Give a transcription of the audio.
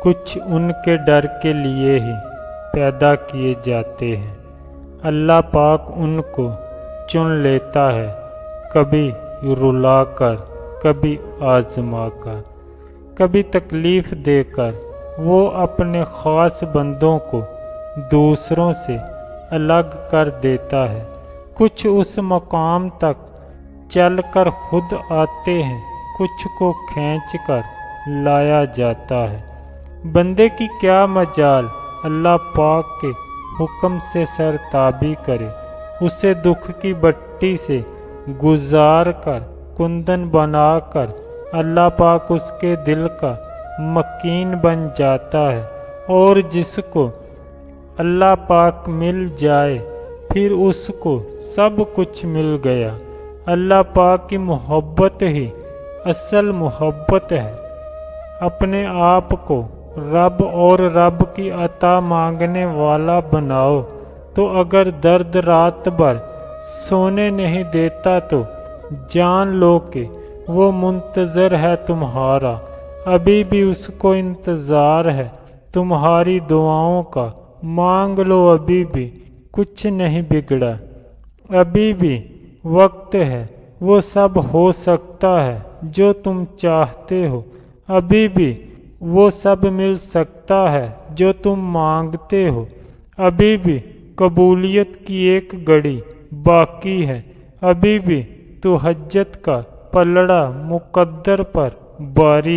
کچھ ان کے ڈر کے لیے ہی پیدا کیے جاتے ہیں۔ اللہ پاک ان کو چن لیتا ہے، کبھی رلا کر، کبھی آزما کر، کبھی تکلیف دے کر۔ وہ اپنے خاص بندوں کو دوسروں سے الگ کر دیتا ہے۔ کچھ اس مقام تک چل کر خود آتے ہیں، کچھ کو کھینچ کر لایا جاتا ہے۔ بندے کی کیا مجال اللہ پاک کے حکم سے سرتابی کرے، اسے دکھ کی بٹی سے گزار کر کندن بنا کر اللہ پاک اس کے دل کا مکین بن جاتا ہے، اور جس کو اللہ پاک مل جائے پھر اس کو سب کچھ مل گیا۔ اللہ پاک کی محبت ہی اصل محبت ہے۔ اپنے آپ کو رب اور رب کی عطا مانگنے والا بناؤ، تو اگر درد رات بھر سونے نہیں دیتا تو جان لو کہ وہ منتظر ہے تمہارا، ابھی بھی اس کو انتظار ہے تمہاری دعاؤں کا۔ مانگ لو، ابھی بھی کچھ نہیں بگڑا، ابھی بھی وقت ہے، وہ سب ہو سکتا ہے جو تم چاہتے ہو، ابھی بھی وہ سب مل سکتا ہے جو تم مانگتے ہو، ابھی بھی قبولیت کی ایک گھڑی باقی ہے، ابھی بھی تو حجت کا پلڑا مقدر پر باری